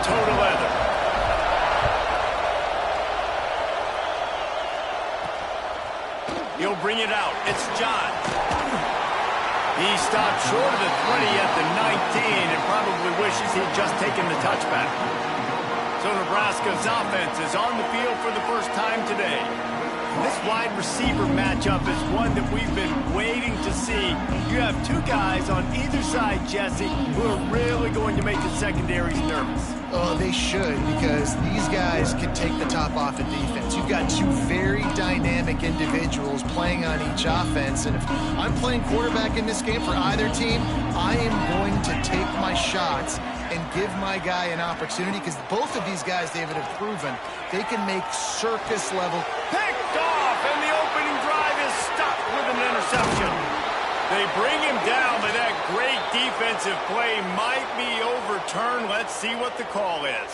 toe to leather. He'll bring it out. It's John. He stopped short of the 20 at the 19 and probably wishes he'd just taken the touchback. So Nebraska's offense is on the field for the first time today. This wide receiver matchup is one that we've been waiting to see. You have two guys on either side, Jesse, who are really going to make the secondaries nervous. Oh, they should, because these guys can take the top off of defense. You've got two very dynamic individuals playing on each offense, and if I'm playing quarterback in this game for either team, I am going to take my shots and give my guy an opportunity, because both of these guys, David, have proven they can make circus-level. Picked off, and the opening drive is stopped with an interception. They bring him down, but that great defensive play might be overturned. Let's see what the call is.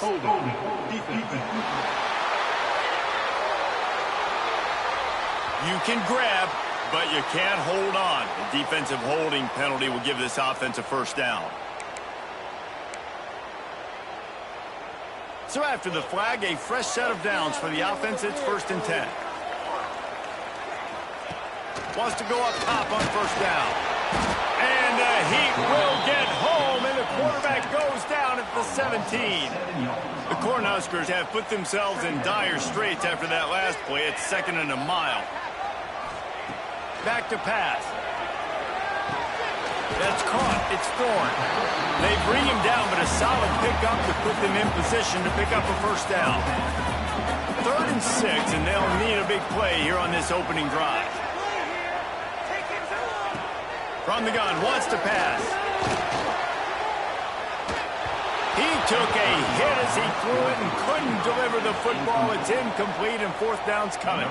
You can grab, but you can't hold on. The defensive holding penalty will give this offense a first down. So after the flag, a fresh set of downs for the offense. It's 1st and 10. Wants to go up top on first down. And the Heat will get home, and the quarterback goes down at the 17. The Cornhuskers have put themselves in dire straits after that last play. It's 2nd and a mile. Back to pass. That's caught. It's Thorne. They bring him down, but a solid pickup to put them in position to pick up a first down. 3rd and 6, and they'll need a big play here on this opening drive. From the gun, wants to pass. He took a hit as he threw it and couldn't deliver the football. It's incomplete, and 4th down's coming.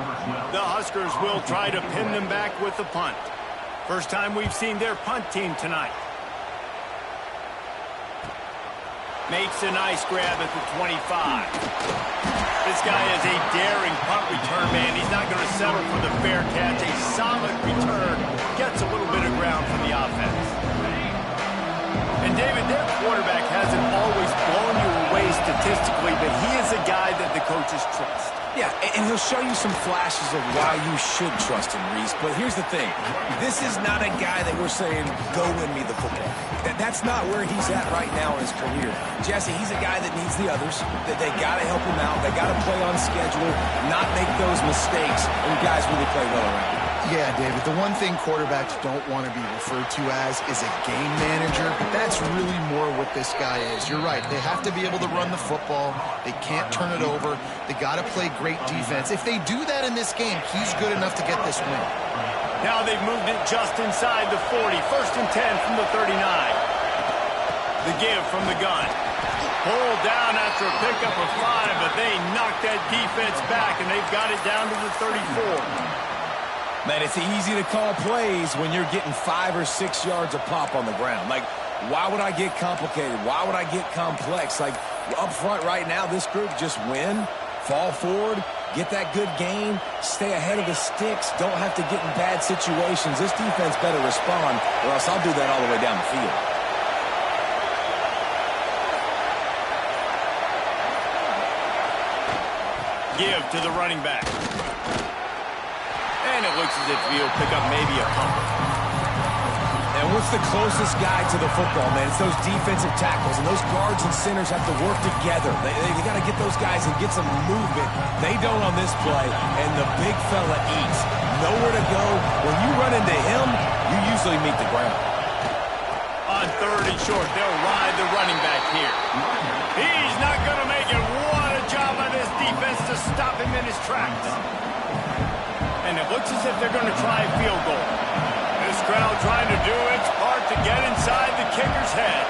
The Huskers will try to pin them back with the punt. First time we've seen their punt team tonight. Makes a nice grab at the 25. This guy is a daring punt return man. He's not going to settle for the fair catch. A solid return. Gets a little bit of ground from the offense. And David, their quarterback hasn't always blown you away statistically, but he is a guy that the coaches trust. Yeah, and he'll show you some flashes of why you should trust him, Reese. But here's the thing. This is not a guy that we're saying, go win me the football. That's not where he's at right now in his career. Jesse, he's a guy that needs the others, that they got to help him out. They got to play on schedule, not make those mistakes, and guys really play well around him. Yeah, David, the one thing quarterbacks don't want to be referred to as is a game manager, but that's really more what this guy is. You're right. They have to be able to run the football. They can't turn it over. They got to play great defense. If they do that in this game, he's good enough to get this win. Now they've moved it just inside the 40. 1st and 10 from the 39. The give from the gun. Pulled down after a pickup of 5, but they knocked that defense back, and they've got it down to the 34. Man, it's easy to call plays when you're getting 5 or 6 yards of pop on the ground. Like, why would I get complicated? Why would I get complex? Like, up front right now, this group just win, fall forward, get that good gain, stay ahead of the sticks, don't have to get in bad situations. This defense better respond, or else I'll do that all the way down the field. Give to the running back. And it looks as if he'll pick up maybe a couple. And what's the closest guy to the football, man? It's those defensive tackles, and those guards and centers have to work together. They got to get those guys and get some movement. They don't on this play, and the big fella eats. Nowhere to go. When you run into him, you usually meet the ground. On 3rd and short, they'll ride the running back here. He's not going to make it. What a job by this defense to stop him in his tracks. And it looks as if they're going to try a field goal. This crowd trying to do its part to get inside the kicker's head.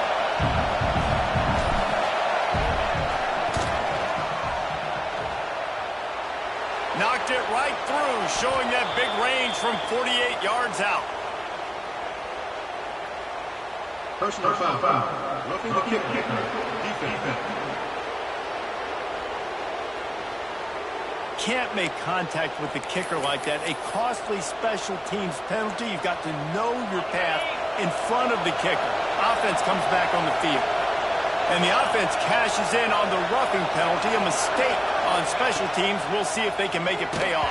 Knocked it right through, showing that big range from 48 yards out. Personal foul. Roughing the kicker. Defense. Can't make contact with the kicker like that. A costly special teams penalty. You've got to know your path in front of the kicker. Offense comes back on the field. And the offense cashes in on the roughing penalty, a mistake on special teams. We'll see if they can make it pay off.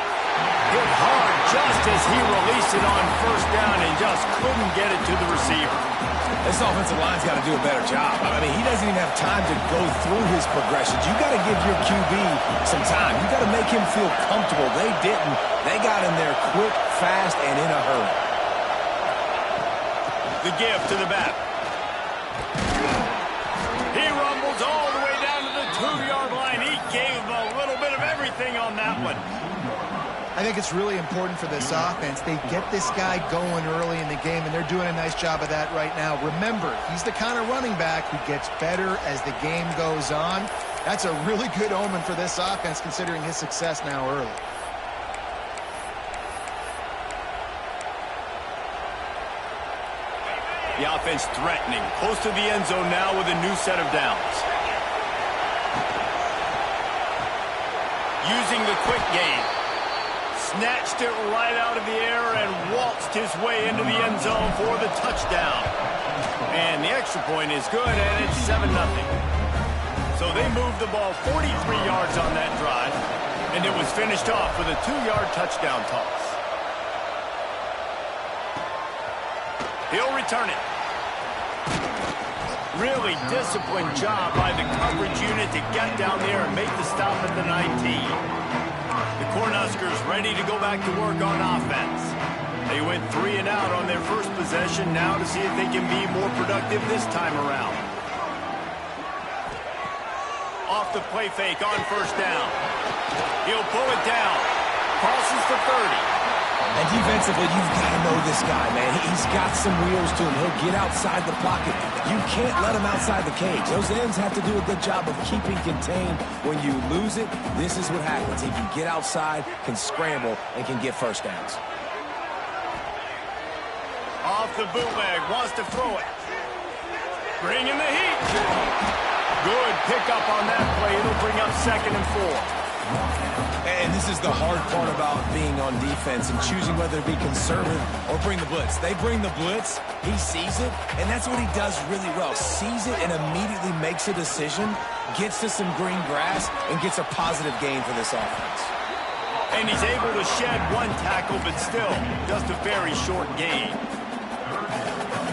Hit hard just as he released it on first down and just couldn't get it to the receiver. This offensive line's got to do a better job. I mean, he doesn't even have time to go through his progressions. You got to give your QB some time. You got to make him feel comfortable. They didn't. They got in there quick, fast, and in a hurry. The give to the back. He rumbles all the way down to the 2-yard line. He gave a little bit of everything on that one. I think it's really important for this offense. They get this guy going early in the game, and they're doing a nice job of that right now. Remember, he's the kind of running back who gets better as the game goes on. That's a really good omen for this offense, considering his success now early. The offense threatening, close to the end zone now with a new set of downs. Using the quick game. Snatched it right out of the air and waltzed his way into the end zone for the touchdown. And the extra point is good, and it's 7-0. So they moved the ball 43 yards on that drive, and it was finished off with a 2-yard touchdown toss. He'll return it. Really disciplined job by the coverage unit to get down there and make the stop at the 19. The Cornhuskers ready to go back to work on offense. They went 3 and out on their first possession, now to see if they can be more productive this time around. Off the play fake on first down. He'll pull it down. Crosses the 30. And defensively, you've got to know this guy, man. He's got some wheels to him. He'll get outside the pocket. You can't let him outside the cage. Those ends have to do a good job of keeping contained. When you lose it, this is what happens. He can get outside, can scramble, and can get first downs. Off the bootleg, wants to throw it. Bringing the heat. Good pickup on that play. It'll bring up 2nd and 4. And this is the hard part about being on defense and choosing whether to be conservative or bring the blitz. They bring the blitz, he sees it, and that's what he does really well. Sees it and immediately makes a decision, gets to some green grass, and gets a positive gain for this offense. And he's able to shed 1 tackle, but still, just a very short gain.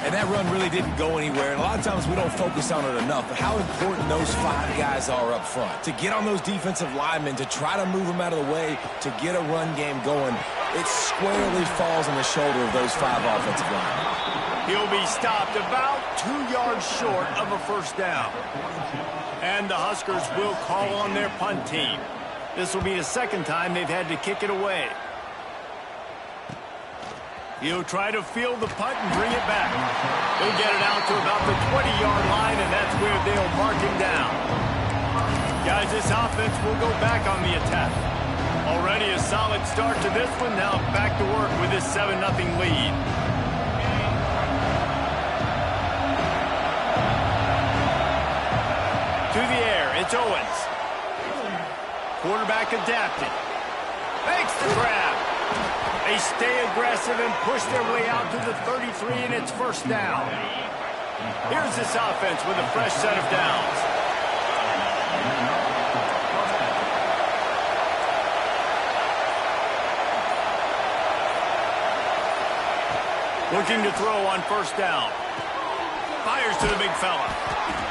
And that run really didn't go anywhere. And a lot of times we don't focus on it enough, but how important those 5 guys are up front. To get on those defensive linemen, to try to move them out of the way, to get a run game going, it squarely falls on the shoulder of those 5 offensive linemen. He'll be stopped about 2 yards short of a first down. And the Huskers will call on their punt team. This will be the 2nd time they've had to kick it away. He'll try to field the punt and bring it back. He'll get it out to about the 20-yard line, and that's where they'll mark him down. Guys, this offense will go back on the attack. Already a solid start to this one. Now back to work with this 7-0 lead. To the air, it's Owens. Quarterback adapted. Makes the grab. They stay aggressive and push their way out to the 33, and it's first down. Here's this offense with a fresh set of downs. Looking to throw on first down. Fires to the big fella.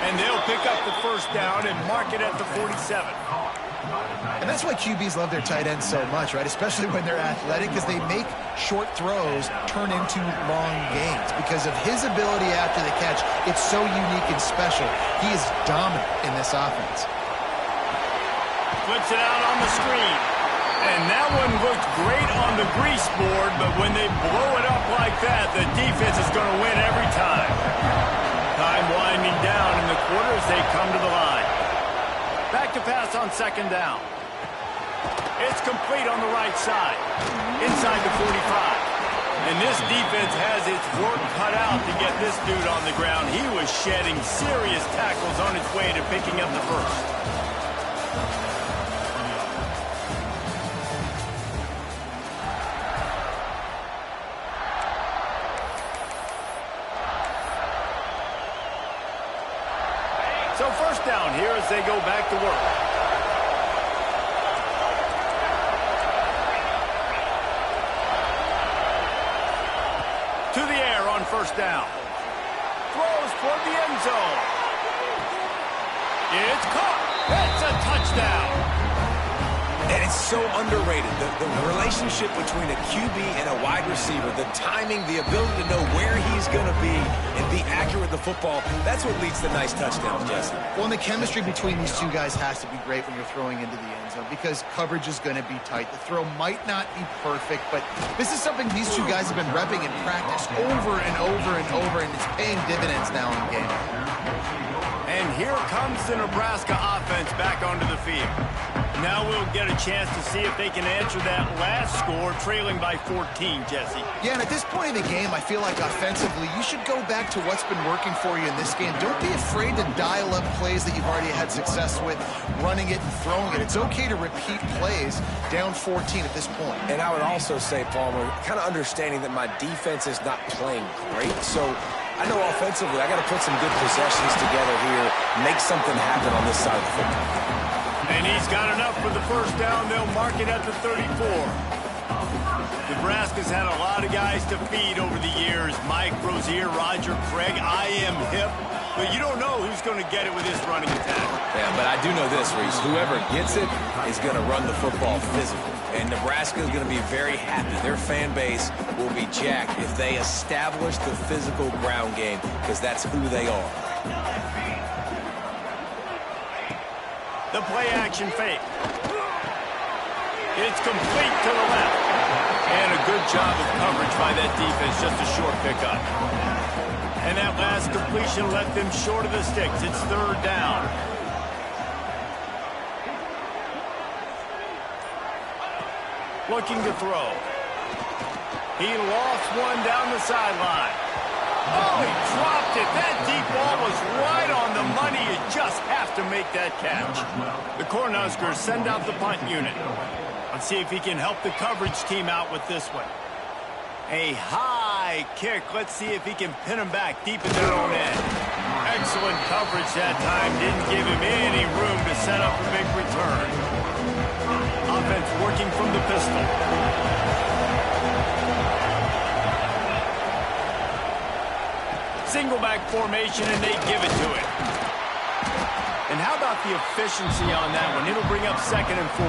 And they'll pick up the first down and mark it at the 47. And that's why QBs love their tight ends so much, right? Especially when they're athletic, because they make short throws turn into long gains. Because of his ability after the catch, it's so unique and special. He is dominant in this offense. Flips it out on the screen. And that one looked great on the grease board, but when they blow it up like that, the defense is going to win every time. Time winding down in the quarter as they come to the line. Back to pass on second down. It's complete on the right side. Inside the 45. And this defense has its work cut out to get this dude on the ground. He was shedding serious tackles on his way to picking up the first. So first down here as they go back to work. To the air on first down. Throws toward the end zone. It's caught. It's a touchdown. And it's so underrated. The relationship between a QB and a wide receiver, the timing, the ability to know where he's going to be and be accurate with the football, that's what leads to nice touchdowns, Jesse. Well, and the chemistry between these two guys has to be great when you're throwing into the end zone because coverage is going to be tight. The throw might not be perfect, but this is something these two guys have been repping in practice over and over and over, and it's paying dividends now in the game. And here comes the Nebraska offense back onto the field. Now we'll get a chance to see if they can answer that last score, trailing by 14, Jesse. Yeah, and at this point in the game, I feel like offensively, you should go back to what's been working for you in this game. Don't be afraid to dial up plays that you've already had success with, running it and throwing it. It's okay to repeat plays down 14 at this point. And I would also say, Palmer, kind of understanding that my defense is not playing great, so I know offensively I got to put some good possessions together here, make something happen on this side of the football. And he's got enough for the first down. They'll mark it at the 34. Nebraska's had a lot of guys to feed over the years. Mike Rozier, Roger Craig, I am hip. But you don't know who's going to get it with this running attack. Yeah, but I do know this, Reese. Whoever gets it is going to run the football physical. And Nebraska is going to be very happy. Their fan base will be jacked if they establish the physical ground game because that's who they are. The play-action fake. It's complete to the left. And a good job of coverage by that defense, just a short pickup. And that last completion left them short of the sticks. It's third down. Looking to throw. He lost one down the sideline. Oh, he dropped it. That deep ball was right on the money. You just have to make that catch. The Cornhuskers send out the punt unit. Let's see if he can help the coverage team out with this one. A high kick. Let's see if he can pin him back deep in their own end. Excellent coverage that time. Didn't give him any room to set up a big return. Offense working from the pistol. Single back formation, and they give it to it. And how about the efficiency on that one? It'll bring up 2nd and 4.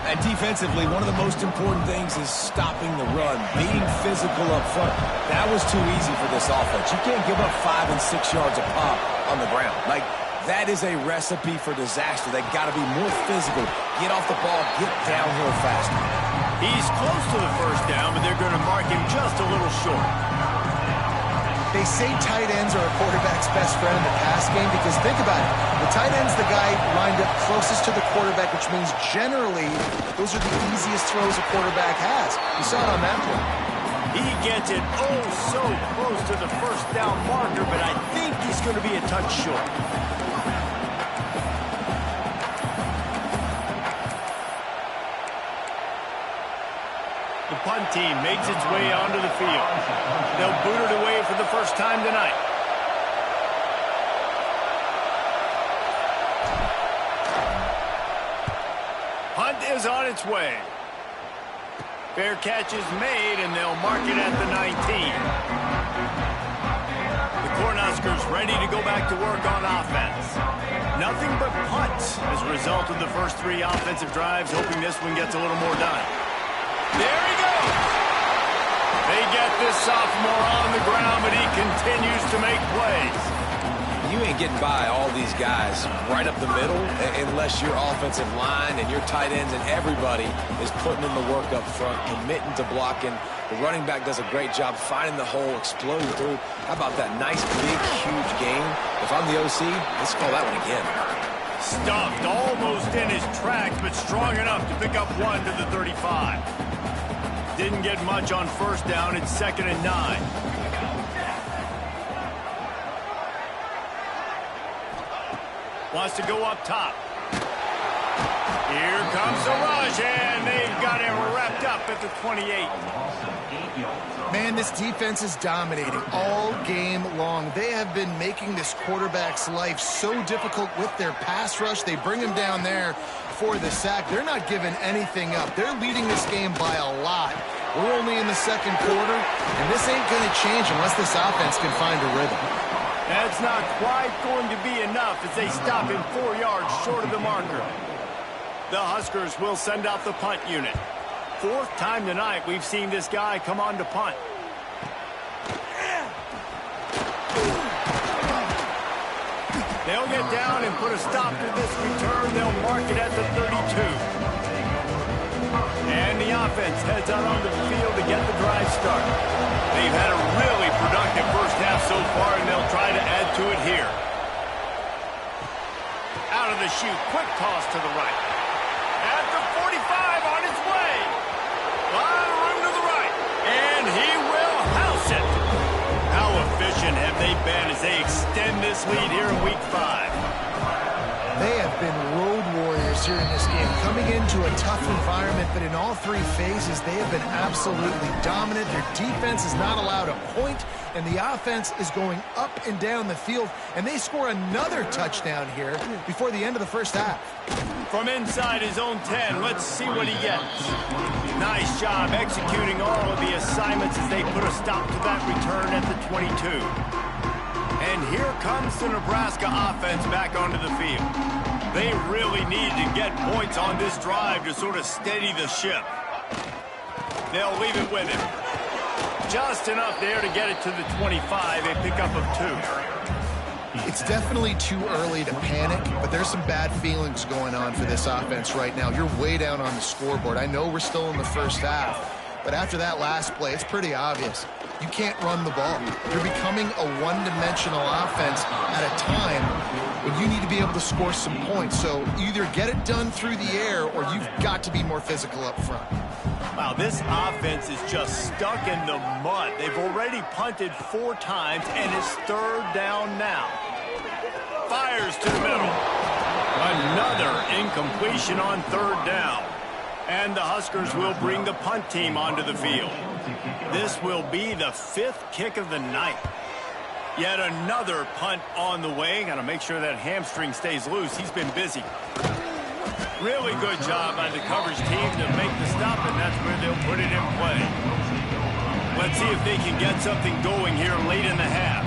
And defensively, one of the most important things is stopping the run, being physical up front. That was too easy for this offense. You can't give up 5 and 6 yards a pop on the ground. Like, that is a recipe for disaster. They got to be more physical, get off the ball, get downhill faster. He's close to the first down, but they're going to mark him just a little short. They say tight ends are a quarterback's best friend in the pass game because think about it. The tight end's the guy lined up closest to the quarterback, which means generally those are the easiest throws a quarterback has. You saw it on that play. He gets it oh so close to the first down marker, but I think he's going to be a touch short. The punt team makes its way onto the field. They'll boot it away for the first time tonight. Punt is on its way. Fair catch is made, and they'll mark it at the 19. The Cornhuskers ready to go back to work on offense. Nothing but punts as a result of the first 3 offensive drives, hoping this one gets a little more done. There he goes. They get this sophomore on the ground, but he continues to make plays. You ain't getting by all these guys right up the middle unless your offensive line and your tight ends and everybody is putting in the work up front, committing to blocking. The running back does a great job finding the hole, exploding through. How about that nice, big, huge game? If I'm the OC, let's call that one again. Stuffed almost in his tracks, but strong enough to pick up 1 to the 35. Didn't get much on first down. It's 2nd and 9. Wants to go up top. Here comes the rush, and they've got him wrapped up at the 28. Man, this defense is dominating all game long. They have been making this quarterback's life so difficult with their pass rush. They bring him down there for the sack. They're not giving anything up. They're leading this game by a lot. We're only in the second quarter, and this ain't going to change unless this offense can find a rhythm. That's not quite going to be enough as they stop him 4 yards short of the marker. The Huskers will send out the punt unit. Fourth time tonight we've seen this guy come on to punt. They'll get down and put a stop to this return. They'll mark it at the 32. And the offense heads out onto the field to get the drive started. They've had a really productive first half so far, and they'll try to add to it here. Out of the chute, quick toss to the right. At the 45, on its way. A lot of room to the right. And he will house it. How efficient have they been as they extend this lead here in Week 5? They have been road warriors here in this game, coming into a tough environment, but in all three phases, they have been absolutely dominant. Their defense is not allowed a point, and the offense is going up and down the field, and they score another touchdown here before the end of the first half. From inside his own 10, let's see what he gets. Nice job executing all of the assignments as they put a stop to that return at the 22. And here comes the Nebraska offense back onto the field. They really need to get points on this drive to sort of steady the ship. They'll leave it with him. Just enough there to get it to the 25, a pickup of 2. It's definitely too early to panic, but there's some bad feelings going on for this offense right now. You're way down on the scoreboard. I know we're still in the first half, but after that last play, it's pretty obvious. You can't run the ball. You're becoming a one-dimensional offense at a time when you need to be able to score some points. So either get it done through the air or you've got to be more physical up front. Wow, this offense is just stuck in the mud. They've already punted 4 times, and it's third down now. Fires to the middle. Another incompletion on third down. And the Huskers will bring the punt team onto the field. This will be the 5th kick of the night. Yet another punt on the way. Got to make sure that hamstring stays loose. He's been busy. Really good job by the coverage team to make the stop, and that's where they'll put it in play. Let's see if they can get something going here late in the half.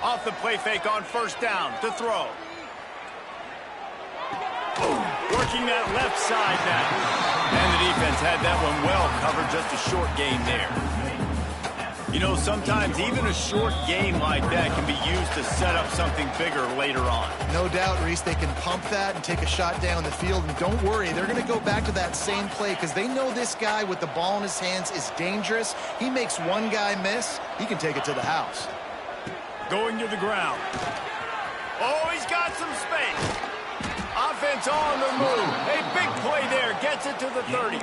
Off the play fake on first down to throw. Working that left side now. And the defense had that one well covered, just a short gain there. You know, sometimes even a short gain like that can be used to set up something bigger later on. No doubt, Reese, they can pump that and take a shot down the field. And don't worry, they're going to go back to that same play because they know this guy with the ball in his hands is dangerous. He makes one guy miss, he can take it to the house. Going to the ground. Oh, he's got some space. Offense on the move. A big play there. Gets it to the 30.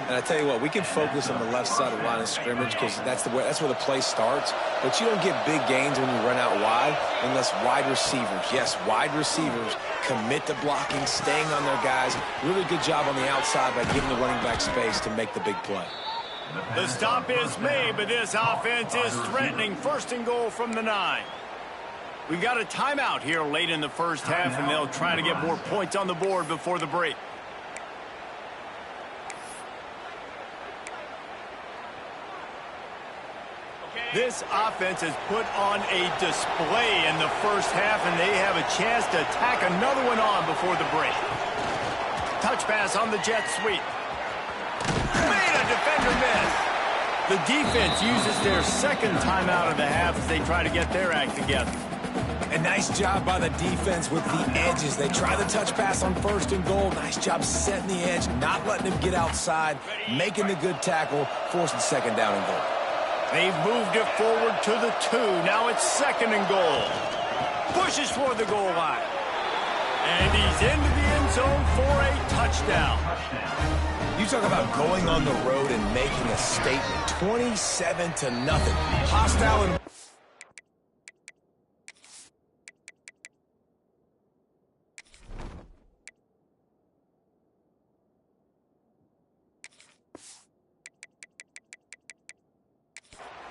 And I tell you what, we can focus on the left side of the line of scrimmage because that's where the play starts. But you don't get big gains when you run out wide unless wide receivers, yes, wide receivers, commit to blocking, staying on their guys. Really good job on the outside by giving the running back space to make the big play. The stop is made, but this offense is threatening. First and goal from the 9. We've got a timeout here late in the first half, and they'll try to get more points on the board before the break. This offense has put on a display in the first half, and they have a chance to tack another one on before the break. Touch pass on the jet sweep. Made a defender miss. The defense uses their second timeout of the half as they try to get their act together. A nice job by the defense with the edges. They try the touch pass on first and goal. Nice job setting the edge, not letting him get outside, making the good tackle, forcing second down and goal. They've moved it forward to the 2. Now it's second and goal. Pushes for the goal line. And he's into the end zone for a touchdown. You talk about going on the road and making a statement. 27-0. Hostile and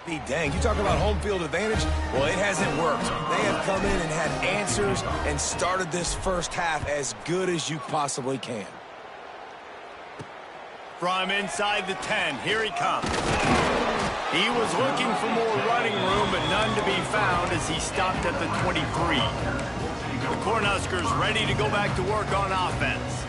Dang, you talk about home field advantage? Well, it hasn't worked. They have come in and had answers and started this first half as good as you possibly can. From inside the 10, here he comes. He was looking for more running room, but none to be found as he stopped at the 23. The Cornhuskers ready to go back to work on offense.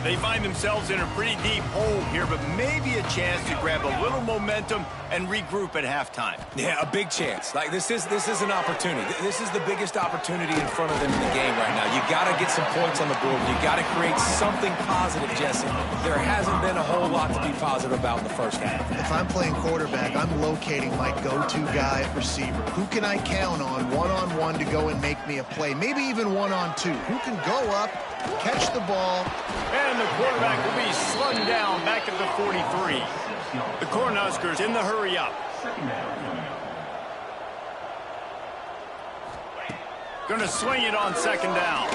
They find themselves in a pretty deep hole here, but maybe a chance to grab a little momentum and regroup at halftime. Yeah, a big chance. Like, this is an opportunity. This is the biggest opportunity in front of them in the game right now. You got to get some points on the board. You got to create something positive, Jesse. There hasn't been a whole lot to be positive about in the first half. If I'm playing quarterback, I'm locating my go-to guy at receiver. Who can I count on one-on-one to go and make me a play? Maybe even one-on-two. Who can go up, catch the ball. And the quarterback will be slung down back at the 43. The Cornhuskers in the hurry up. Gonna swing it on second down.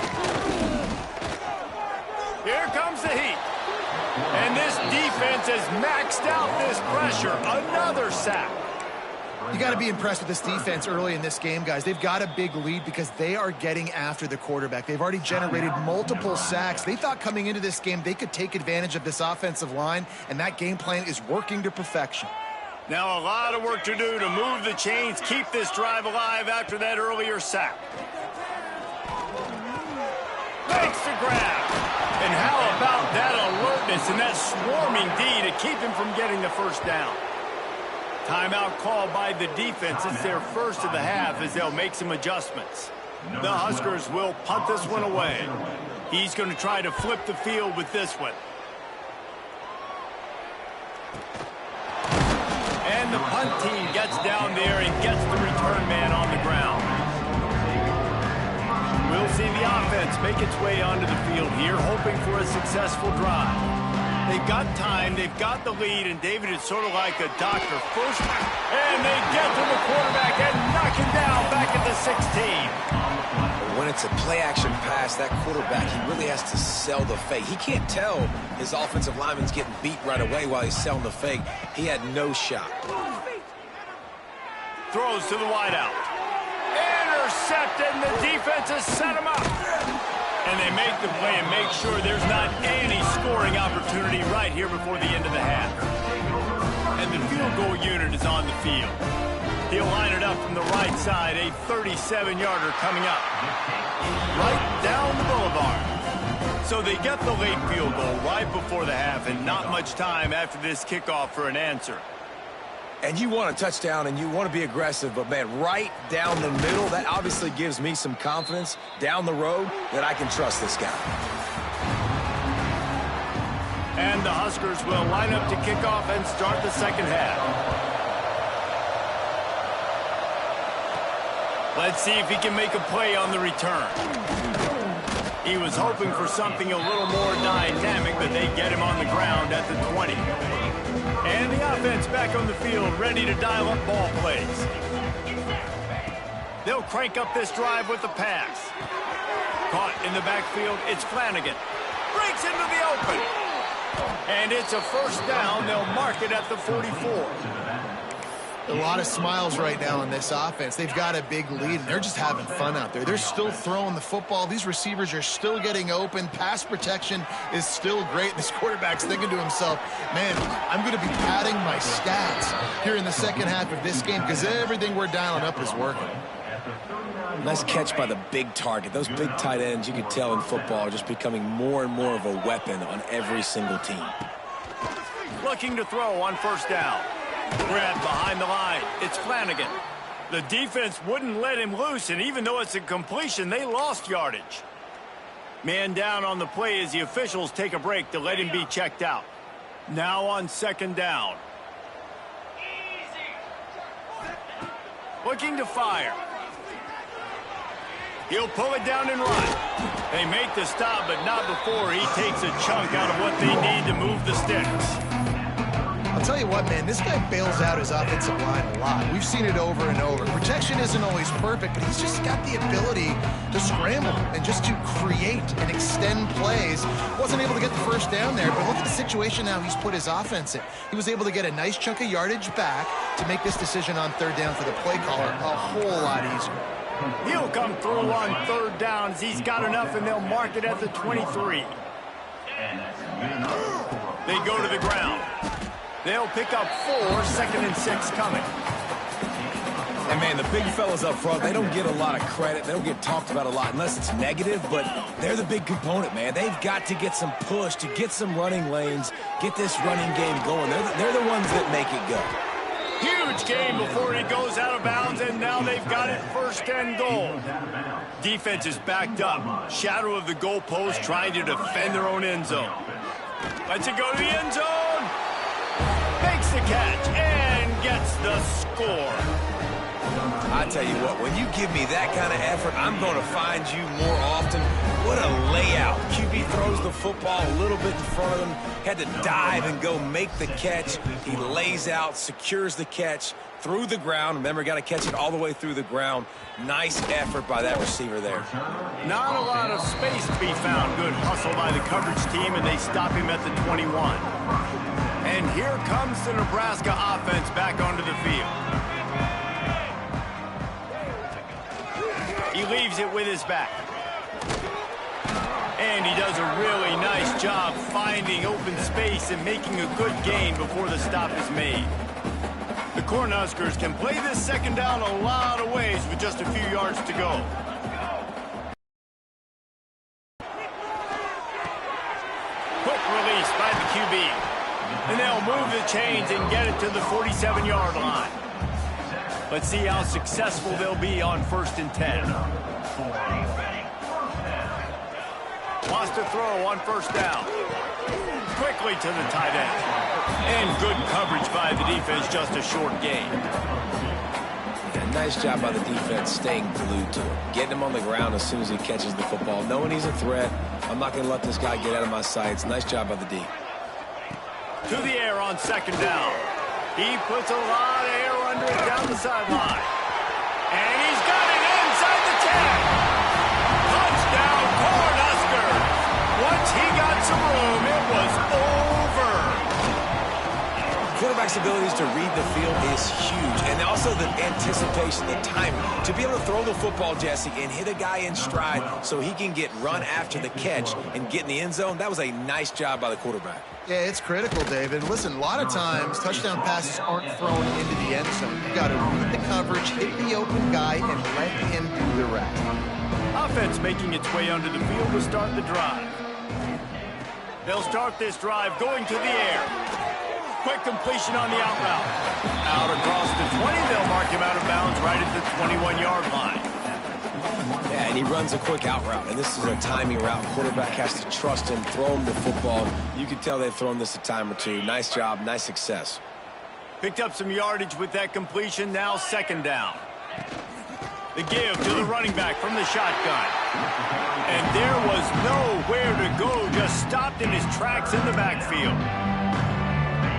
Here comes the heat. And this defense has maxed out this pressure. Another sack. You got to be impressed with this defense early in this game, guys. They've got a big lead because they are getting after the quarterback. They've already generated multiple sacks. They thought coming into this game they could take advantage of this offensive line, and that game plan is working to perfection. Now a lot of work to do to move the chains, keep this drive alive after that earlier sack. Makes the grab. And how about that alertness and that swarming D to keep him from getting the first down? Timeout called by the defense. It's their first of the half as they'll make some adjustments. The Huskers will punt this one away. He's going to try to flip the field with this one. And the punt team gets down there and gets the return man on the ground. We'll see the offense make its way onto the field here, hoping for a successful drive. They've got time, they've got the lead, and David is sort of like a doctor. First, and they get to the quarterback and knock him down back at the 16. When it's a play-action pass, that quarterback, he really has to sell the fake. He can't tell his offensive lineman's getting beat right away while he's selling the fake. He had no shot. Throws to the wideout. Intercepted, and the defense has set him up. And they make the play and make sure there's not any scoring opportunity right here before the end of the half. And the field goal unit is on the field. He'll line it up from the right side, a 37-yarder coming up. Right down the boulevard. So they get the late field goal right before the half, and not much time after this kickoff for an answer. And you want a touchdown and you want to be aggressive, but, man, right down the middle, that obviously gives me some confidence down the road that I can trust this guy. And the Huskers will line up to kick off and start the second half. Let's see if he can make a play on the return. He was hoping for something a little more dynamic, but they get him on the ground at the 20. And the offense back on the field, ready to dial up ball plays. They'll crank up this drive with the pass. Caught in the backfield, it's Flanagan. Breaks into the open. And it's a first down. They'll mark it at the 44. A lot of smiles right now in this offense. They've got a big lead, and they're just having fun out there. They're still throwing the football. These receivers are still getting open. Pass protection is still great. This quarterback's thinking to himself, man, I'm going to be padding my stats here in the second half of this game because everything we're dialing up is working. Nice catch by the big target. Those big tight ends, you can tell in football, are just becoming more and more of a weapon on every single team. Looking to throw on first down. Grabbed behind the line. It's Flanagan. The defense wouldn't let him loose, and even though it's a completion, they lost yardage. Man down on the play as the officials take a break to let him be checked out. Now on second down. Looking to fire. He'll pull it down and run. They make the stop, but not before he takes a chunk out of what they need to move the sticks. I'll tell you what, man, this guy bails out his offensive line a lot. We've seen it over and over. Protection isn't always perfect, but he's just got the ability to scramble and just to create and extend plays. Wasn't able to get the first down there, but look at the situation now he's put his offense in. He was able to get a nice chunk of yardage back to make this decision on third down for the play caller a whole lot easier. He'll come through on third downs. He's got enough, and they'll mark it at the 23. They go to the ground. They'll pick up 4, 2nd and 6 coming. And, man, the big fellas up front, they don't get a lot of credit. They don't get talked about a lot unless it's negative, but they're the big component, man. They've got to get some push, to get some running lanes, get this running game going. They're the ones that make it go. Huge game before he goes out of bounds, and now they've got it 1st and goal. Defense is backed up. Shadow of the goalpost trying to defend their own end zone. Lets it go to the end zone. Makes the catch and gets the score. I tell you what, when you give me that kind of effort, I'm going to find you more often. What a layout. QB throws the football a little bit in front of him, had to dive and go make the catch. He lays out, secures the catch through the ground. Remember, got to catch it all the way through the ground. Nice effort by that receiver there. Not a lot of space to be found. Good hustle by the coverage team, and they stop him at the 21. And here comes the Nebraska offense back onto the field. He leaves it with his back. And he does a really nice job finding open space and making a good gain before the stop is made. The Cornhuskers can play this 2nd down a lot of ways with just a few yards to go. Quick release by the QB. And they'll move the chains and get it to the 47-yard line. Let's see how successful they'll be on 1st and 10. Lost to throw on 1st down. Quickly to the tight end. And good coverage by the defense, just a short gain. Yeah, nice job by the defense staying glued to him. Getting him on the ground as soon as he catches the football. Knowing he's a threat, I'm not going to let this guy get out of my sights. Nice job by the D. To the air on 2nd down. He puts a lot of air under it down the sideline. And he's got it inside the 10. Touchdown, Cornhuskers. Once he got some room, it was over. Quarterback's abilities to read the field is huge. And also the anticipation, the timing. To be able to throw the football, Jesse, and hit a guy in stride so he can get run after the catch and get in the end zone, that was a nice job by the quarterback. Yeah, it's critical, David. Listen, a lot of times touchdown passes aren't thrown into the end zone. You've got to read the coverage, hit the open guy, and let him do the rest. Offense making its way onto the field to start the drive. They'll start this drive going to the air. Quick completion on the out route. Out across the 20, they'll mark him out of bounds right at the 21-yard line. Yeah, and he runs a quick out route, and this is a timing route. Quarterback has to trust him, throw him the football. You can tell they've thrown this a time or two. Nice job, nice success. Picked up some yardage with that completion, now 2nd down. The give to the running back from the shotgun. And there was nowhere to go, just stopped in his tracks in the backfield.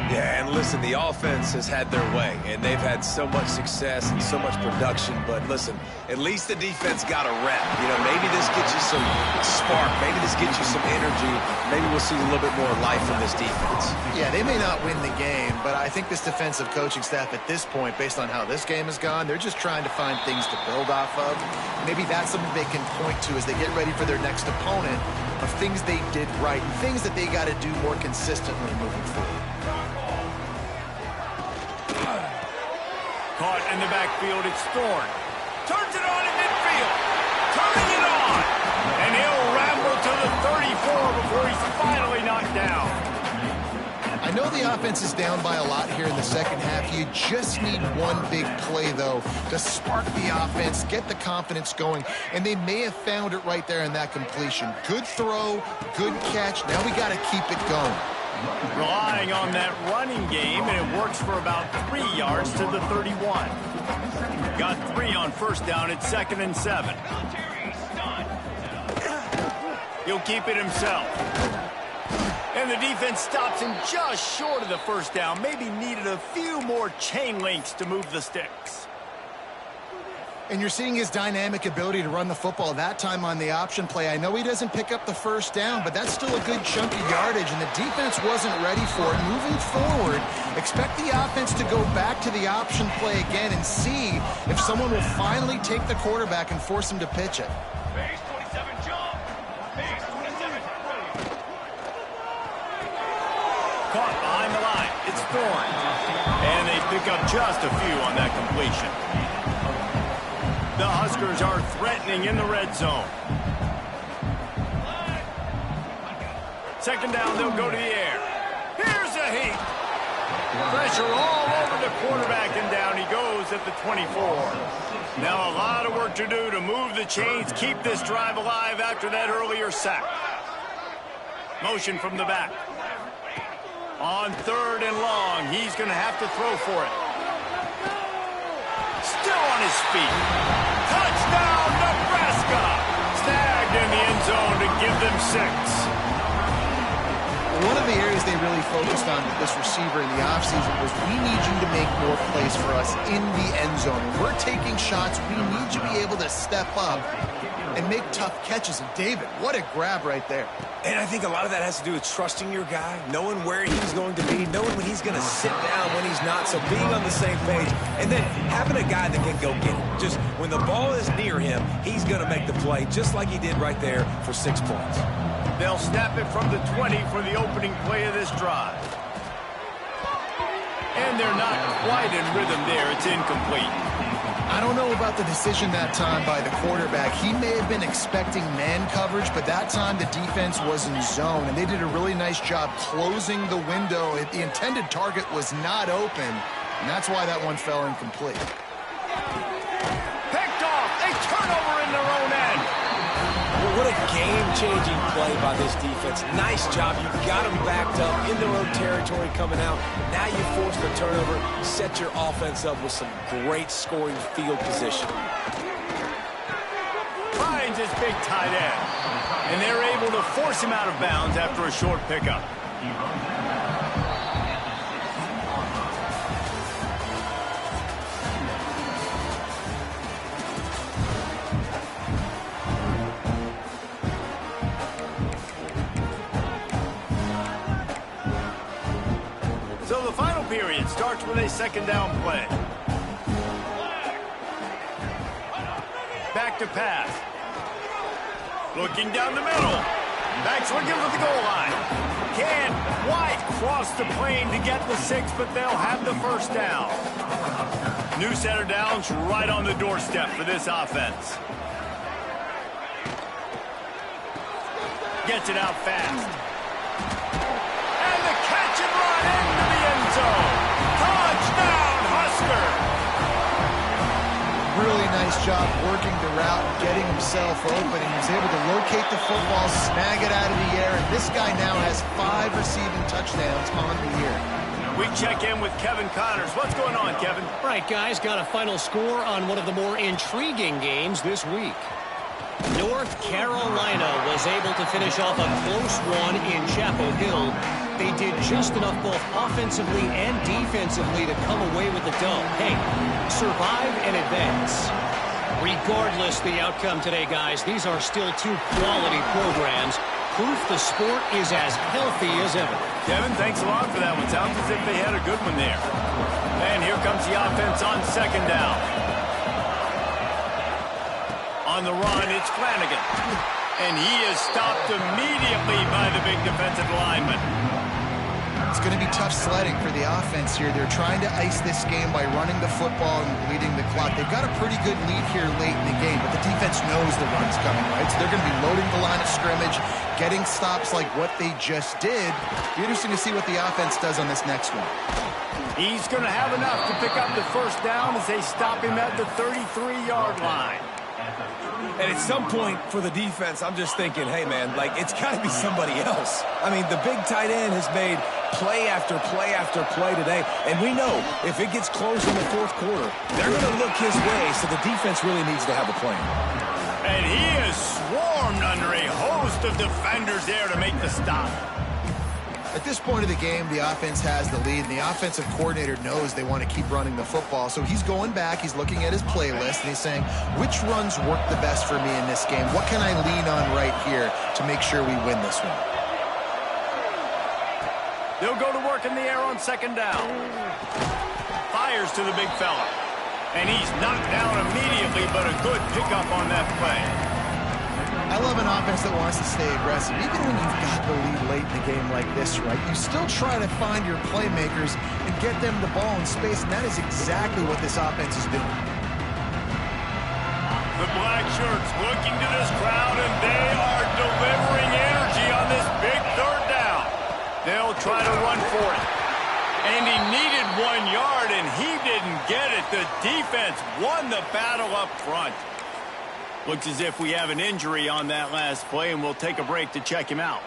Yeah, and listen, the offense has had their way, and they've had so much success and so much production. But listen, at least the defense got a rep. You know, maybe this gets you some spark. Maybe this gets you some energy. Maybe we'll see a little bit more life from this defense. Yeah, they may not win the game, but I think this defensive coaching staff at this point, based on how this game has gone, they're just trying to find things to build off of. Maybe that's something they can point to as they get ready for their next opponent of things they did right and things that they got to do more consistently moving forward. Caught in the backfield, it's Thorne. Turns it on in midfield. Turning it on. And he'll ramble to the 34 before he's finally knocked down. I know the offense is down by a lot here in the 2nd half. You just need one big play, though, to spark the offense, get the confidence going, and they may have found it right there in that completion. Good throw, good catch. Now we got to keep it going. Relying on that running game, and it works for about 3 yards to the 31. Got 3 on 1st down at 2nd and 7. He'll keep it himself. And the defense stops him just short of the first down. Maybe needed a few more chain links to move the sticks. And you're seeing his dynamic ability to run the football that time on the option play. I know he doesn't pick up the first down, but that's still a good chunk of yardage, and the defense wasn't ready for it. Moving forward, expect the offense to go back to the option play again and see if someone will finally take the quarterback and force him to pitch it. Base 27 jump. Base 27. Caught behind the line. It's Thorne. And they pick up just a few on that completion. The Huskers are threatening in the red zone. Second down, they'll go to the air. Here's a heat. Pressure all over the quarterback, and down he goes at the 24. Now a lot of work to do to move the chains, keep this drive alive after that earlier sack. Motion from the back. On 3rd and long, he's going to have to throw for it. Still on his feet. Touchdown, Nebraska! Snagged in the end zone to give them 6. One of the areas they really focused on with this receiver in the offseason was, we need you to make more plays for us in the end zone. When we're taking shots, we need you to be able to step up and make tough catches. And David, what a grab right there. And I think a lot of that has to do with trusting your guy, knowing where he's going to be, knowing when he's going to sit down, when he's not, so being on the same page, and then having a guy that can go get it. Just when the ball is near him, he's going to make the play, just like he did right there for 6 points. They'll snap it from the 20 for the opening play of this drive. And they're not quite in rhythm there. It's incomplete. I don't know about the decision that time by the quarterback. He may have been expecting man coverage, but that time the defense was in zone, and they did a really nice job closing the window. The intended target was not open, and that's why that one fell incomplete. Picked off. A turnover in their own end. What a game-changing play by this defense. Nice job. You got them backed up in their own territory coming out. Now you force the turnover, set your offense up with some great scoring field position. Finds his big tight end. And they're able to force him out of bounds after a short pickup. So the final period starts with a second down play. Back to pass. Looking down the middle. Backs looking for the goal line. Can White cross the plane to get the 6, but they'll have the first down. New set of downs right on the doorstep for this offense. Gets it out fast. And the catch and run into the end zone. Touchdown, Husker! Really nice job working the route and getting himself open. He was able to locate the football, snag it out of the air, and this guy now has 5 receiving touchdowns on the year. We check in with Kevin Connors. What's going on, Kevin? Right, guys, got a final score on one of the more intriguing games this week. North Carolina was able to finish off a close one in Chapel Hill. They did just enough both offensively and defensively to come away with the dub. Hey, survive and advance. Regardless the outcome today, guys, these are still 2 quality programs. Proof the sport is as healthy as ever. Kevin, thanks a lot for that one. Sounds as if they had a good one there. And here comes the offense on second down. On the run, it's Flanagan. And he is stopped immediately by the big defensive lineman. It's going to be tough sledding for the offense here. They're trying to ice this game by running the football and bleeding the clock. They've got a pretty good lead here late in the game, but the defense knows the run's coming, right? So they're going to be loading the line of scrimmage, getting stops like what they just did. Be interesting to see what the offense does on this next one. He's going to have enough to pick up the first down as they stop him at the 33-yard line. And at some point for the defense, I'm just thinking, hey, man, like, it's got to be somebody else. I mean, the big tight end has made play after play after play today. And we know if it gets close in the fourth quarter, they're going to look his way, so the defense really needs to have a plan. And he is swarmed under a host of defenders there to make the stop. At this point of the game, the offense has the lead, and the offensive coordinator knows they want to keep running the football. So he's going back, he's looking at his playlist, and he's saying, which runs work the best for me in this game? What can I lean on right here to make sure we win this one? They'll go to work in the air on second down. Fires to the big fella. And he's knocked down immediately, but a good pickup on that play. I love an offense that wants to stay aggressive. Even when you've got the lead late in the game like this, right, you still try to find your playmakers and get them the ball in space, and that is exactly what this offense is doing. The black shirts looking to this crowd, and they are delivering energy on this big third down. They'll try to run for it. And he needed 1 yard, and he didn't get it. The defense won the battle up front. Looks as if we have an injury on that last play, and we'll take a break to check him out.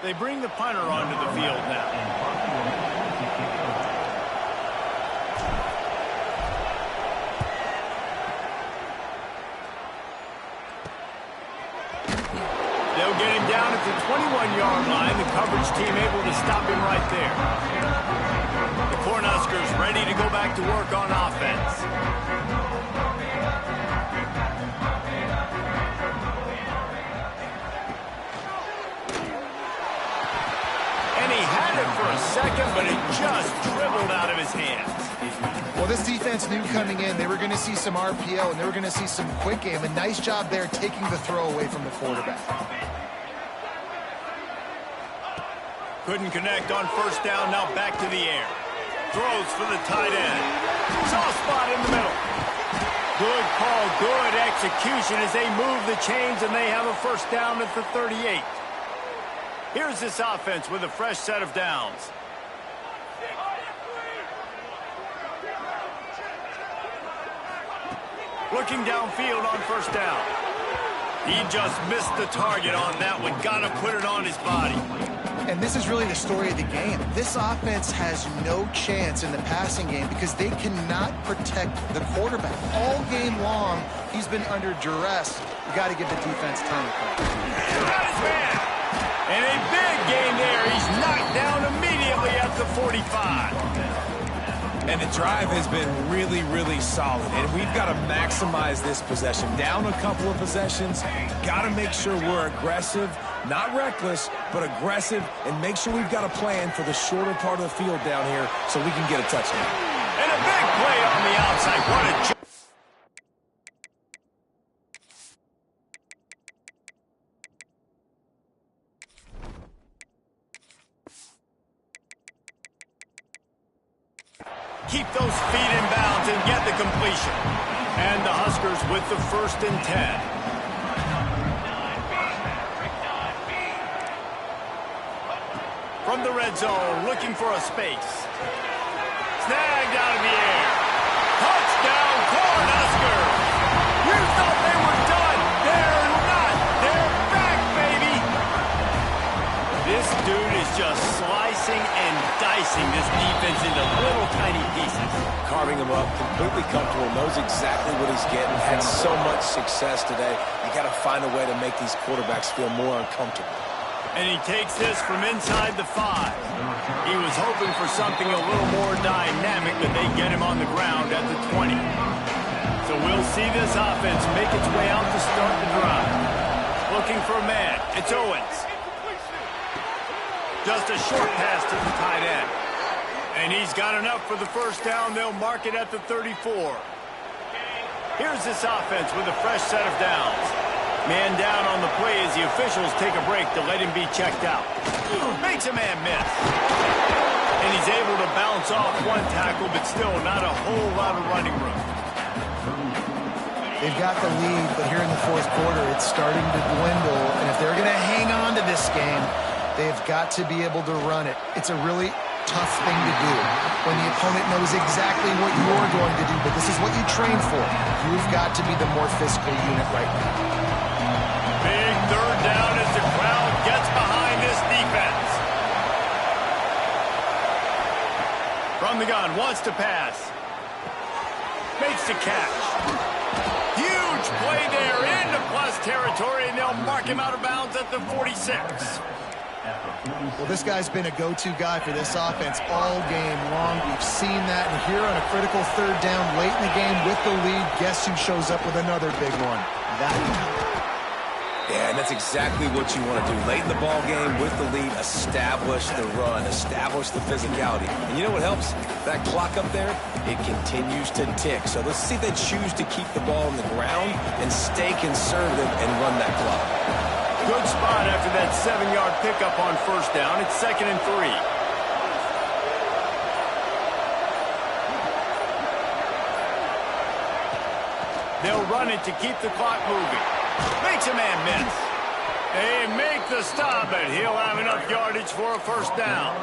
They bring the punter onto the field now. They'll get him down at the 21-yard line. The coverage team able to stop him right there. The Cornhuskers ready to go back to work on offense. For a second, but it just dribbled out of his hands. Well, this defense knew coming in they were going to see some RPO and they were going to see some quick game. A nice job there taking the throw away from the quarterback. Couldn't connect on first down. Now back to the air. Throws for the tight end. Soft spot in the middle. Good call, good execution as they move the chains and they have a first down at the 38. Here's this offense with a fresh set of downs. Looking downfield on first down. He just missed the target on that one. Got to put it on his body. And this is really the story of the game. This offense has no chance in the passing game because they cannot protect the quarterback. All game long, he's been under duress. You got to give the defense time to play. Got his man. And a big gain there. He's knocked down immediately at the 45. And the drive has been really, really solid. And we've got to maximize this possession. Down a couple of possessions. Got to make sure we're aggressive. Not reckless, but aggressive. And make sure we've got a plan for the shorter part of the field down here so we can get a touchdown. And a big play on the outside. What a keep those feet in bounds and get the completion. And the Huskers with the 1st and 10. From the red zone, looking for a space. Snagged out of the air. Touchdown, Cornhuskers! You thought they were done. They're not. They're back, baby. This dude is just slicing and dicing this defense into little tiny pieces. Carving him up, completely comfortable, knows exactly what he's getting. Had so much success today. You got to find a way to make these quarterbacks feel more uncomfortable. And he takes this from inside the 5. He was hoping for something a little more dynamic, but they get him on the ground at the 20. So we'll see this offense make its way out to start the drive. Looking for a man. It's Owens. Just a short pass to the tight end. And he's got enough for the first down. They'll mark it at the 34. Here's this offense with a fresh set of downs. Man down on the play as the officials take a break to let him be checked out. Makes a man miss. And he's able to bounce off one tackle, but still not a whole lot of running room. They've got the lead, but here in the 4th quarter, it's starting to dwindle. And if they're going to hang on to this game, they've got to be able to run it. It's a really tough thing to do when the opponent knows exactly what you're going to do, but this is what you train for. You've got to be the more physical unit right now. Big third down as the crowd gets behind this defense. From the gun, wants to pass. Makes the catch. Huge play there into plus territory, and they'll mark him out of bounds at the 46. Well, this guy's been a go-to guy for this offense all game long. We've seen that, and here on a critical third down late in the game with the lead, guess who shows up with another big one? That guy. Yeah, and that's exactly what you want to do. Late in the ball game with the lead, establish the run, establish the physicality. And you know what helps? That clock up there, it continues to tick. So let's see if they choose to keep the ball on the ground and stay conservative and run that clock. Good spot after that 7-yard pickup on first down. It's 2nd and 3. They'll run it to keep the clock moving. Makes a man miss. They make the stop, but he'll have enough yardage for a first down.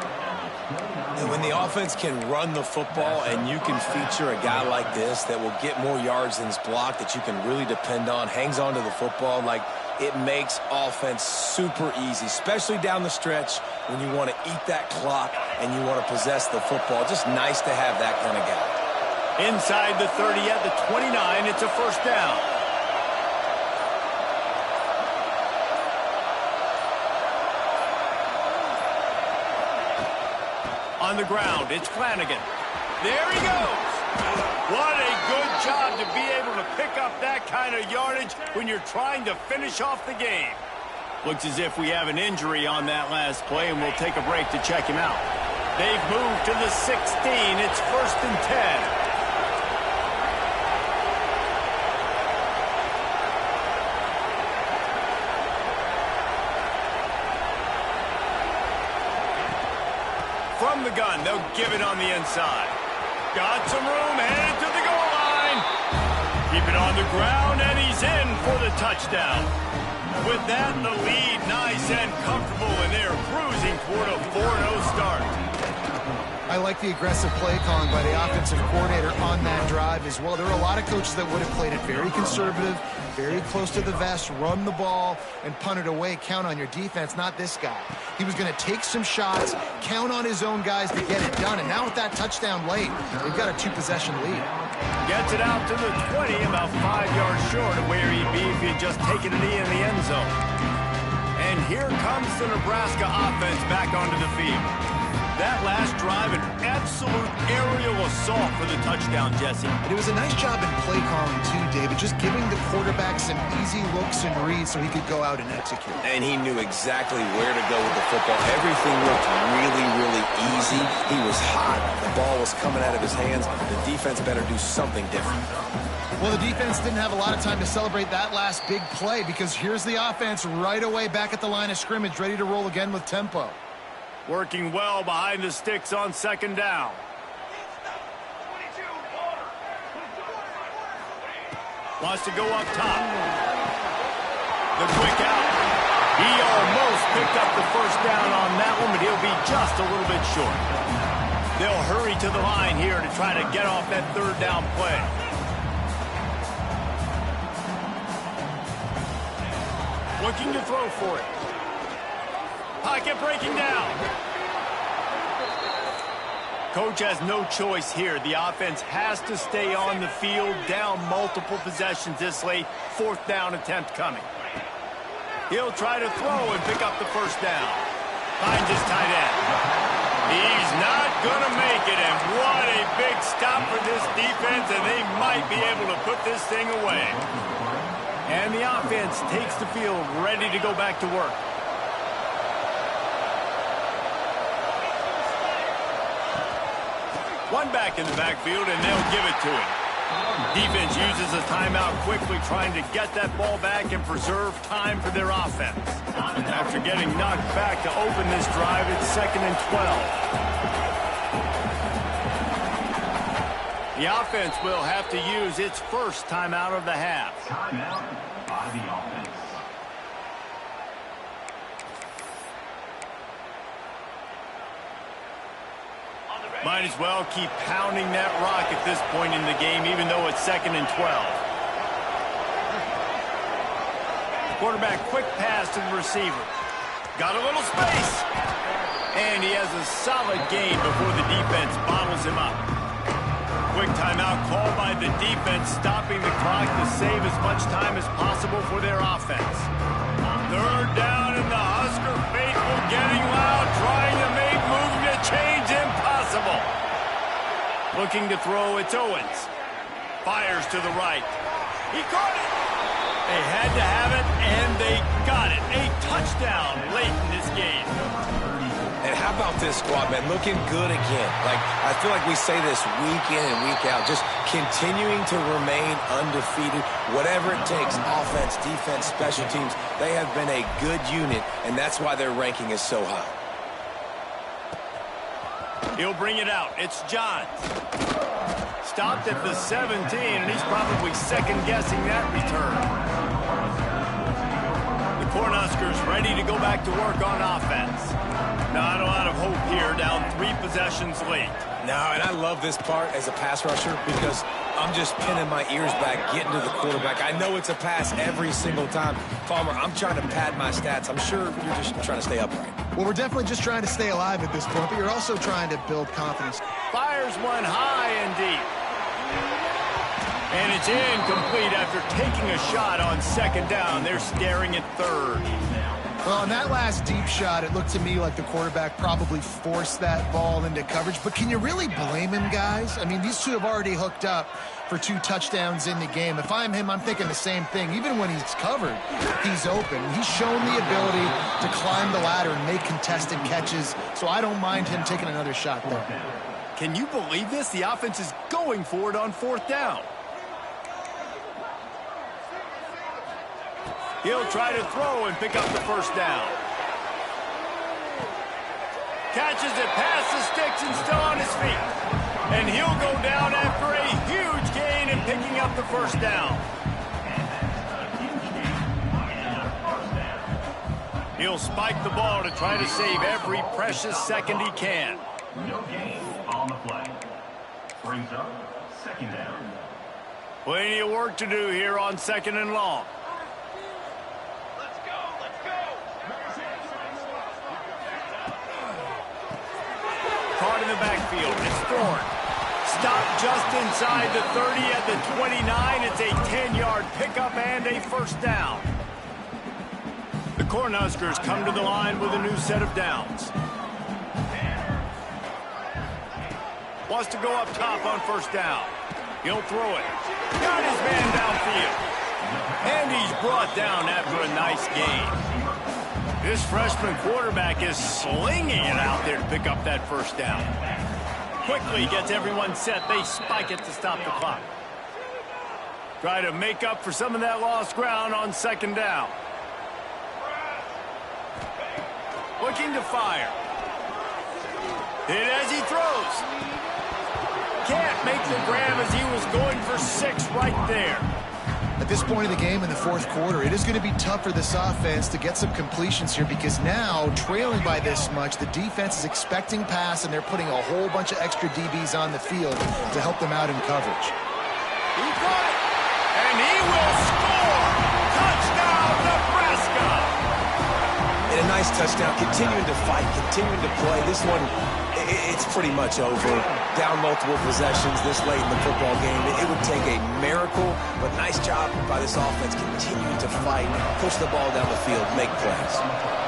And when the offense can run the football and you can feature a guy like this that will get more yards than his block, that you can really depend on, hangs on to the football, like it makes offense super easy, especially down the stretch when you want to eat that clock and you want to possess the football. Just nice to have that kind of guy. Inside the 30 at the 29, it's a first down. On the ground, it's Flanagan. There he goes. What a good job to be able to pick up that kind of yardage when you're trying to finish off the game. Looks as if we have an injury on that last play, and we'll take a break to check him out. They've moved to the 16. It's 1st and 10. From the gun, they'll give it on the inside. Got some room, headed to the goal line. Keep it on the ground, and he's in for the touchdown. With that, the lead nice and comfortable, and they're cruising toward a 4-0 start. I like the aggressive play calling by the offensive coordinator on that drive as well. There are a lot of coaches that would have played it very conservative, very close to the vest, run the ball, and punt it away. Count on your defense, not this guy. He was going to take some shots, count on his own guys to get it done. And now with that touchdown late, they've got a 2-possession lead. Gets it out to the 20, about 5 yards short of where he'd be if he had just taken a knee in the end zone. And here comes the Nebraska offense back onto the field. That last drive, an absolute aerial assault for the touchdown, Jesse. And it was a nice job in play calling, too, David, just giving the quarterback some easy looks and reads so he could go out and execute. And he knew exactly where to go with the football. Everything looked really, really easy. He was hot. The ball was coming out of his hands. The defense better do something different. Well, the defense didn't have a lot of time to celebrate that last big play because here's the offense right away back at the line of scrimmage, ready to roll again with tempo. Working well behind the sticks on 2nd down. Wants to go up top. The quick out. He almost picked up the first down on that one, but he'll be just a little bit short. They'll hurry to the line here to try to get off that 3rd down play. Looking to throw for it. Pocket breaking down. Coach has no choice here. The offense has to stay on the field, down multiple possessions this late. 4th down attempt coming. He'll try to throw and pick up the first down. Finds his tight end. He's not going to make it, and what a big stop for this defense, and they might be able to put this thing away. And the offense takes the field, ready to go back to work. One back in the backfield, and they'll give it to him. Defense uses a timeout quickly, trying to get that ball back and preserve time for their offense. After getting knocked back to open this drive, it's 2nd and 12. The offense will have to use its first timeout of the half. Timeout by the offense. Might as well keep pounding that rock at this point in the game, even though it's 2nd and 12. Quarterback quick pass to the receiver. Got a little space. And he has a solid gain before the defense bottles him up. Quick timeout called by the defense, stopping the clock to save as much time as possible for their offense. 3rd down, and the Husker faithful getting Looking to throw, it's Owens. Fires to the right. He caught it. They had to have it, and they got it. A touchdown late in this game. And how about this squad, man? Looking good again. Like, I feel like we say this week in and week out, just continuing to remain undefeated. Whatever it takes, offense, defense, special teams, they have been a good unit, and that's why their ranking is so high. He'll bring it out. It's Johns. Stopped at the 17, and he's probably second-guessing that return. The Cornhuskers ready to go back to work on offense. Not a lot of hope here, down 3 possessions late. No, and I love this part as a pass rusher because I'm just pinning my ears back, getting to the quarterback. I know it's a pass every single time. Palmer, I'm trying to pad my stats. I'm sure you're just trying to stay upright. Well, we're definitely just trying to stay alive at this point, but you're also trying to build confidence. Fires one high and deep. And it's incomplete after taking a shot on second down. They're staring at third. Well, on that last deep shot, it looked to me like the quarterback probably forced that ball into coverage. But can you really blame him, guys? I mean, these two have already hooked up for 2 touchdowns in the game. If I'm him, I'm thinking the same thing. Even when he's covered, he's open. He's shown the ability to climb the ladder and make contested catches, so I don't mind him taking another shot there. Can you believe this? The offense is going for it on 4th down. He'll try to throw and pick up the first down. Catches it past the sticks and still on his feet. And he'll go down after a huge gain and picking up the first down. He'll spike the ball to try to save every precious second he can. No gain on the play. Brings up 2nd down. Plenty of work to do here on 2nd and long. Caught in the backfield. It's Thorne. Stopped just inside the 30 at the 29. It's a 10-yard pickup and a first down. The Cornhuskers come to the line with a new set of downs. Wants to go up top on first down. He'll throw it. Got his man downfield. And he's brought down after a nice gain. This freshman quarterback is slinging it out there to pick up that first down. Quickly gets everyone set. They spike it to stop the clock. Try to make up for some of that lost ground on 2nd down. Looking to fire. Hit as he throws. Can't make the grab as he was going for 6 right there. At this point in the game in the 4th quarter, it is going to be tough for this offense to get some completions here because now, trailing by this much, the defense is expecting pass and they're putting a whole bunch of extra DBs on the field to help them out in coverage. He got it, and he will score! Touchdown, Nebraska! And a nice touchdown, continuing to fight, continuing to play. This one, it's pretty much over. Down multiple possessions this late in the football game. It would take a miracle, but nice job by this offense continuing to fight, push the ball down the field, make plays.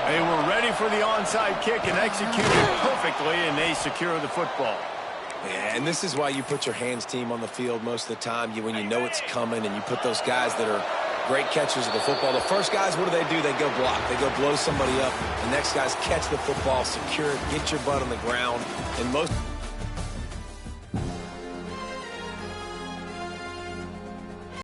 They were ready for the onside kick and executed perfectly, and they secure the football. Yeah, and this is why you put your hands team on the field most of the time. When you know it's coming and you put those guys that are great catchers of the football. The first guys, what do? They go block. They go blow somebody up. The next guys catch the football, secure it, get your butt on the ground. And most